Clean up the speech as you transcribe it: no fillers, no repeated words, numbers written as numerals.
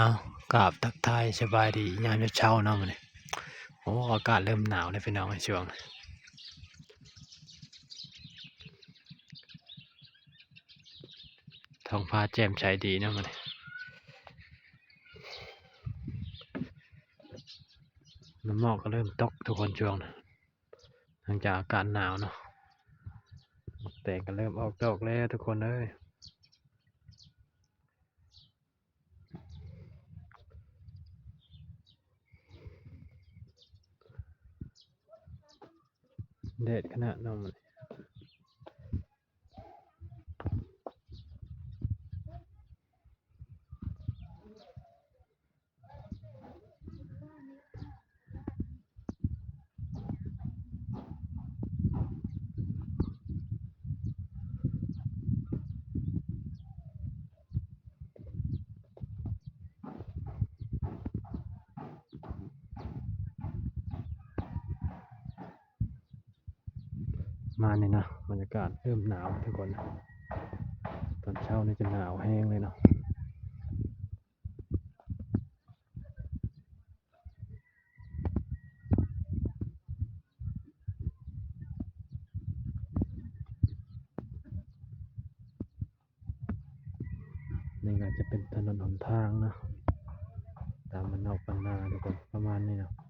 เอากราบทักทายสบายดียามเช้าเนาะมื้อนี้โอ้อากาศเริ่มหนาวแล้วพี่น้องในช่วงนี้ท้องฟ้าแจ่มใสดีเนาะมื้อนี้น้ำหมอกก็เริ่มตกทุกคนช่วงนี้หลังจากอากาศหนาวเนาะหมอกแตงก็เริ่มออกดอกแล้วทุกคนเอ้ยแดดขนาดเนาะมื้อนี้มานี่นะบรรยากาศเริ่มหนาวทุกคนตอนเช้านี่จะหนาวแห้งเลยเนาะนี่ก็จะเป็นถนนหนทางนะตามมันนอกบ้านนาทุกคนประมาณนี้เนาะ